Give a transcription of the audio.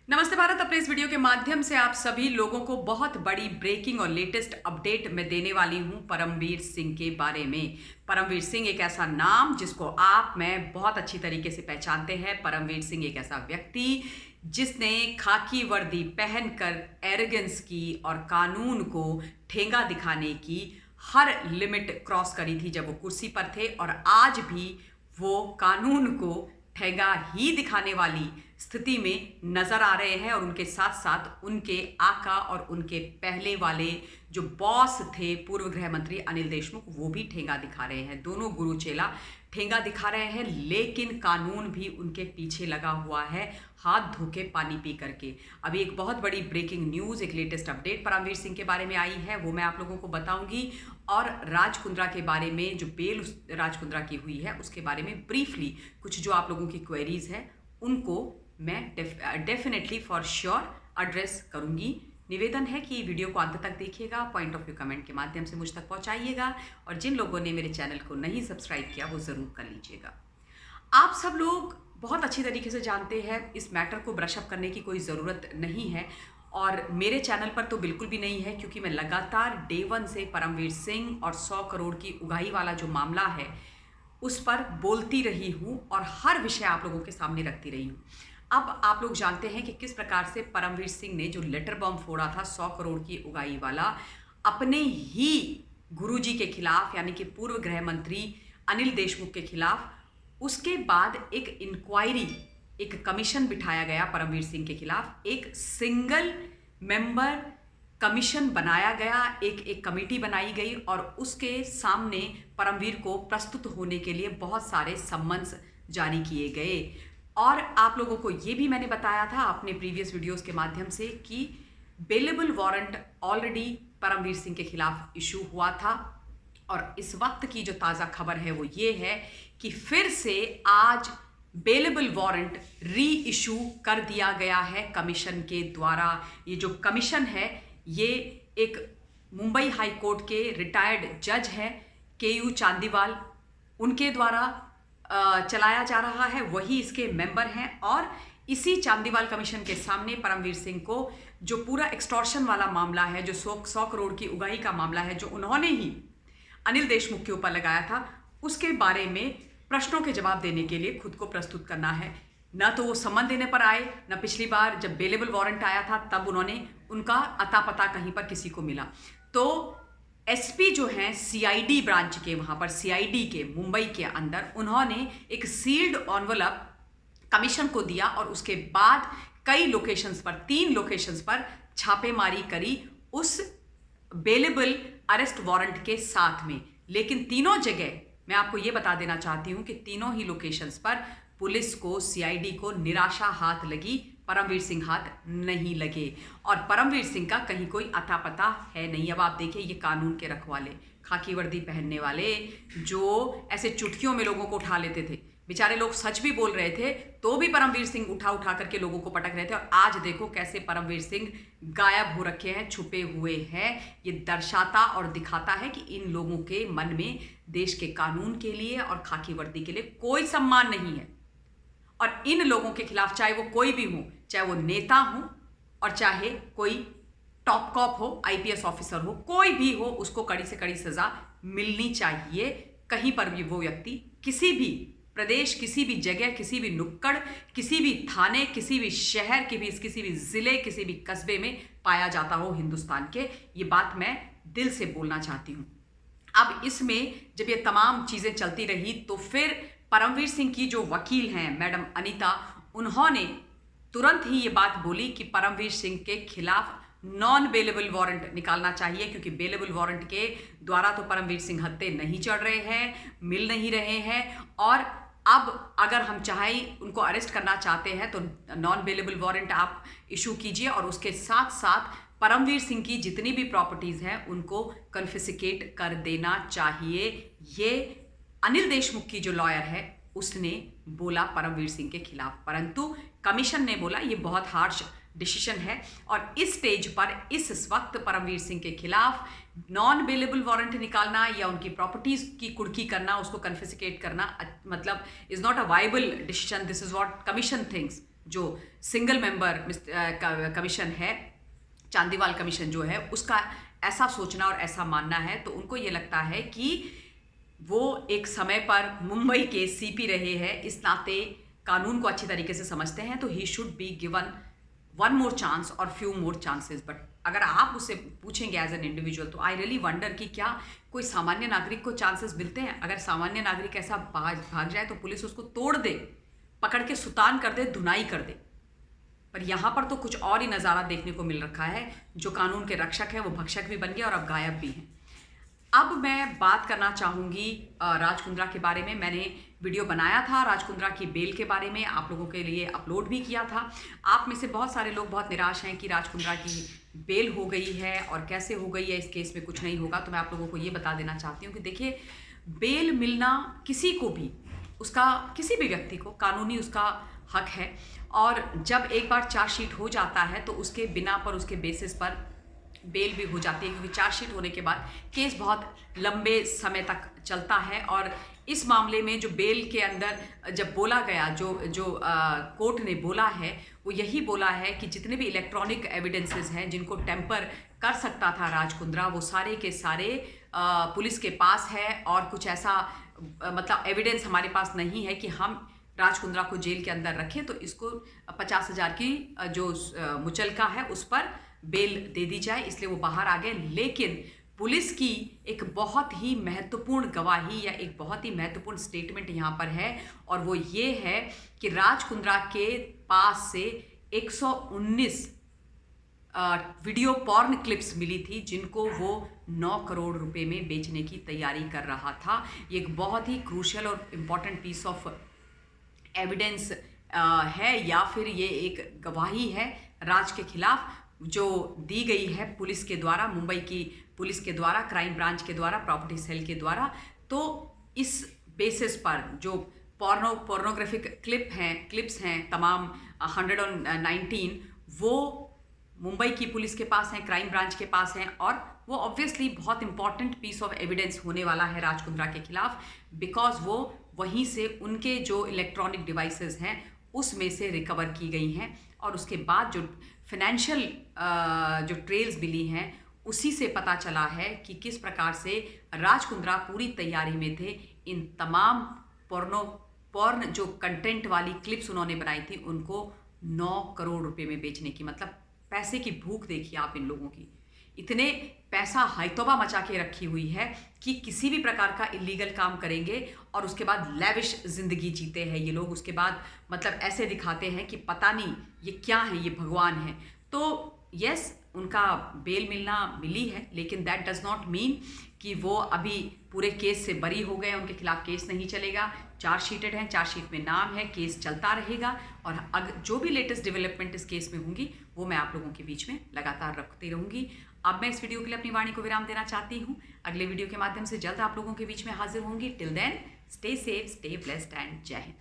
नमस्ते भारत। अपने इस वीडियो के माध्यम से आप सभी लोगों को बहुत बड़ी ब्रेकिंग और लेटेस्ट अपडेट मैं देने वाली हूं परमवीर सिंह के बारे में। परमवीर सिंह एक ऐसा नाम जिसको आप मैं बहुत अच्छी तरीके से पहचानते हैं। परमवीर सिंह एक ऐसा व्यक्ति जिसने खाकी वर्दी पहनकर एरोगेंस की और कानून को ठेंगा दिखाने की हर लिमिट क्रॉस करी थी जब वो कुर्सी पर थे, और आज भी वो कानून को ठेंगा ही दिखाने वाली स्थिति में नजर आ रहे हैं। और उनके साथ साथ उनके आका और उनके पहले वाले जो बॉस थे पूर्व गृह मंत्री अनिल देशमुख, वो भी ठेंगा दिखा रहे हैं। दोनों गुरु चेला ठेंगा दिखा रहे हैं, लेकिन कानून भी उनके पीछे लगा हुआ है हाथ धो के पानी पी करके। अभी एक बहुत बड़ी ब्रेकिंग न्यूज़, एक लेटेस्ट अपडेट परमवीर सिंह के बारे में आई है, वो मैं आप लोगों को बताऊंगी। और राज कुंद्रा के बारे में, जो बेल राज कुंद्रा की हुई है उसके बारे में ब्रीफली कुछ जो आप लोगों की क्वेरीज है उनको मैं डेफिनेटली फॉर श्योर एड्रेस करूंगी। निवेदन है कि वीडियो को अंत तक देखिएगा, पॉइंट ऑफ व्यू कमेंट के माध्यम से मुझ तक पहुंचाइएगा, और जिन लोगों ने मेरे चैनल को नहीं सब्सक्राइब किया वो ज़रूर कर लीजिएगा। आप सब लोग बहुत अच्छी तरीके से जानते हैं इस मैटर को ब्रश अप करने की कोई ज़रूरत नहीं है, और मेरे चैनल पर तो बिल्कुल भी नहीं है, क्योंकि मैं लगातार डे वन से परमवीर सिंह और 100 करोड़ की उगाही वाला जो मामला है उस पर बोलती रही हूँ और हर विषय आप लोगों के सामने रखती रही हूँ। अब आप लोग जानते हैं कि किस प्रकार से परमवीर सिंह ने जो लेटर बम फोड़ा था 100 करोड़ की उगाही वाला, अपने ही गुरुजी के खिलाफ, यानी कि पूर्व गृह मंत्री अनिल देशमुख के खिलाफ। उसके बाद एक इंक्वायरी, एक कमीशन बिठाया गया परमवीर सिंह के खिलाफ, एक सिंगल मेंबर कमीशन बनाया गया, एक कमेटी बनाई गई, और उसके सामने परमवीर को प्रस्तुत होने के लिए बहुत सारे सम्मन्स जारी किए गए। और आप लोगों को ये भी मैंने बताया था अपने प्रीवियस वीडियोस के माध्यम से कि bailable warrant already Paramvir Singh के खिलाफ इशू हुआ था। और इस वक्त की जो ताज़ा खबर है वो ये है कि फिर से आज बेलेबल वारंट री इशू कर दिया गया है कमीशन के द्वारा। ये जो कमीशन है ये एक मुंबई हाई कोर्ट के रिटायर्ड जज हैं केयू चांदीवाल, उनके द्वारा चलाया जा रहा है, वही इसके मेंबर हैं। और इसी चांदीवाल कमीशन के सामने परमवीर सिंह को जो पूरा एक्सटॉर्शन वाला मामला है, जो 100 करोड़ की उगाही का मामला है, जो उन्होंने ही अनिल देशमुख के ऊपर लगाया था, उसके बारे में प्रश्नों के जवाब देने के लिए खुद को प्रस्तुत करना है। ना तो वो सम्मन देने पर आए, ना पिछली बार जब बेलेबल वारंट आया था तब उन्होंने उनका अता पता कहीं पर किसी को मिला। तो एसपी जो हैं सीआईडी ब्रांच के, वहाँ पर सीआईडी के मुंबई के अंदर, उन्होंने एक सील्ड एनवलप कमीशन को दिया, और उसके बाद कई लोकेशंस पर, 3 लोकेशंस पर छापेमारी करी उस बेलेबल अरेस्ट वारंट के साथ में। लेकिन तीनों जगह मैं आपको ये बता देना चाहती हूँ कि तीनों ही लोकेशंस पर पुलिस को, सीआईडी को निराशा हाथ लगी, परमवीर सिंह हाथ नहीं लगे, और परमवीर सिंह का कहीं कोई अता पता है नहीं। अब आप देखिए, ये कानून के रखवाले, खाकी वर्दी पहनने वाले, जो ऐसे चुटकियों में लोगों को उठा लेते थे, बेचारे लोग सच भी बोल रहे थे तो भी परमवीर सिंह उठा करके लोगों को पटक रहे थे। और आज देखो कैसे परमवीर सिंह गायब हो रखे हैं, छुपे हुए हैं। ये दर्शाता और दिखाता है कि इन लोगों के मन में देश के कानून के लिए और खाकी वर्दी के लिए कोई सम्मान नहीं है। और इन लोगों के खिलाफ, चाहे वो कोई भी हो, चाहे वो नेता हो और चाहे कोई टॉप कॉप हो, आईपीएस ऑफिसर हो, कोई भी हो, उसको कड़ी से कड़ी सजा मिलनी चाहिए। कहीं पर भी वो व्यक्ति किसी भी प्रदेश, किसी भी जगह, किसी भी नुक्कड़, किसी भी थाने, किसी भी शहर के भी, किसी भी जिले, किसी भी कस्बे में पाया जाता हो हिंदुस्तान के, ये बात मैं दिल से बोलना चाहती हूँ। अब इसमें जब ये तमाम चीज़ें चलती रही तो फिर परमवीर सिंह की जो वकील हैं मैडम अनीता, उन्होंने तुरंत ही ये बात बोली कि परमवीर सिंह के खिलाफ नॉन बेलेबल वारंट निकालना चाहिए, क्योंकि बेलेबल वारंट के द्वारा तो परमवीर सिंह हत्थे नहीं चढ़ रहे हैं, मिल नहीं रहे हैं। और अब अगर हम चाहें, उनको अरेस्ट करना चाहते हैं तो नॉन बेलेबल वारंट आप इशू कीजिए, और उसके साथ साथ परमवीर सिंह की जितनी भी प्रॉपर्टीज़ हैं उनको कन्फिस्केट कर देना चाहिए। ये अनिल देशमुख की जो लॉयर है उसने बोला परमवीर सिंह के खिलाफ, परंतु कमीशन ने बोला ये बहुत हार्श डिसीजन है। और इस स्टेज पर इस वक्त परमवीर सिंह के खिलाफ नॉन बेलेबल वारंट निकालना या उनकी प्रॉपर्टीज की कुर्की करना, उसको कन्फिस्केट करना, मतलब is not a viable decision. This is what commission thinks. जो सिंगल मेंबर कमीशन है, चांदीवाल कमीशन जो है, उसका ऐसा सोचना और ऐसा मानना है। तो उनको ये लगता है कि वो एक समय पर मुंबई के सीपी रहे हैं, इस नाते कानून को अच्छी तरीके से समझते हैं, तो he should be given one more chance और फ्यू मोर चांसेस। बट अगर आप उससे पूछेंगे एज एन इंडिविजुअल, तो आई रियली वंडर कि क्या कोई सामान्य नागरिक को चांसेस मिलते हैं? अगर सामान्य नागरिक ऐसा भाग जाए तो पुलिस उसको तोड़ दे, पकड़ के सुतान कर दे, धुनाई कर दे। पर यहाँ पर तो कुछ और ही नज़ारा देखने को मिल रखा है। जो कानून के रक्षक है वो भक्षक भी बन गया और अब गायब भी हैं। अब मैं बात करना चाहूँगी राज कुंद्रा के बारे में। मैंने वीडियो बनाया था राज कुंद्रा की बेल के बारे में, आप लोगों के लिए अपलोड भी किया था। आप में से बहुत सारे लोग बहुत निराश हैं कि राज कुंद्रा की बेल हो गई है और कैसे हो गई है, इस केस में कुछ नहीं होगा। तो मैं आप लोगों को ये बता देना चाहती हूँ कि देखिए, बेल मिलना किसी को भी, उसका किसी भी व्यक्ति को कानूनी उसका हक है। और जब एक बार चार्जशीट हो जाता है तो उसके बिना पर, उसके बेसिस पर बेल भी हो जाती है, क्योंकि चार्जशीट होने के बाद केस बहुत लंबे समय तक चलता है। और इस मामले में जो बेल के अंदर जब बोला गया, जो कोर्ट ने बोला है, वो यही बोला है कि जितने भी इलेक्ट्रॉनिक एविडेंसेस हैं जिनको टेम्पर कर सकता था राज कुंद्रा, वो सारे के सारे पुलिस के पास है। और कुछ ऐसा मतलब एविडेंस हमारे पास नहीं है कि हम राज कुंद्रा को जेल के अंदर रखें, तो इसको 50,000 की जो मुचलका है उस पर बेल दे दी जाए, इसलिए वो बाहर आ गए। लेकिन पुलिस की एक बहुत ही महत्वपूर्ण गवाही या एक बहुत ही महत्वपूर्ण स्टेटमेंट यहाँ पर है, और वो ये है कि राज कुंद्रा के पास से 119 वीडियो पॉर्न क्लिप्स मिली थी, जिनको वो 9 करोड़ रुपए में बेचने की तैयारी कर रहा था। ये एक बहुत ही क्रूशियल और इम्पॉर्टेंट पीस ऑफ एविडेंस है, या फिर ये एक गवाही है राज के खिलाफ जो दी गई है पुलिस के द्वारा, मुंबई की पुलिस के द्वारा, क्राइम ब्रांच के द्वारा, प्रॉपर्टी सेल के द्वारा। तो इस बेसिस पर जो पोर्नोग्राफिक क्लिप्स हैं तमाम 119, वो मुंबई की पुलिस के पास हैं, क्राइम ब्रांच के पास हैं, और वो ऑब्वियसली बहुत इंपॉर्टेंट पीस ऑफ एविडेंस होने वाला है राज कुंद्रा के खिलाफ, बिकॉज वो वहीं से उनके जो इलेक्ट्रॉनिक डिवाइसेस हैं उसमें से रिकवर की गई हैं। और उसके बाद जो फाइनेंशियल जो ट्रेल्स मिली हैं, उसी से पता चला है कि किस प्रकार से राज कुंद्रा पूरी तैयारी में थे इन तमाम पॉर्न जो कंटेंट वाली क्लिप्स उन्होंने बनाई थी, उनको 9 करोड़ रुपए में बेचने की। मतलब पैसे की भूख देखिए आप इन लोगों की, इतने पैसा हैतोबा मचा के रखी हुई है कि किसी भी प्रकार का इलीगल काम करेंगे और उसके बाद लैविश जिंदगी जीते हैं ये लोग। उसके बाद मतलब ऐसे दिखाते हैं कि पता नहीं ये क्या है, ये भगवान है। तो यस, उनका बेल मिली है, लेकिन दैट डज नॉट मीन कि वो अभी पूरे केस से बरी हो गए, उनके खिलाफ केस नहीं चलेगा। चार्जशीटेड हैं, चार्जशीट में नाम है, केस चलता रहेगा। और अगर जो भी लेटेस्ट डेवलपमेंट इस केस में होंगी वो मैं आप लोगों के बीच में लगातार रखती रहूँगी। अब मैं इस वीडियो के लिए अपनी वाणी को विराम देना चाहती हूँ। अगले वीडियो के माध्यम से जल्द आप लोगों के बीच में हाजिर होंगी। Till then stay safe, stay blessed and जय हिंद।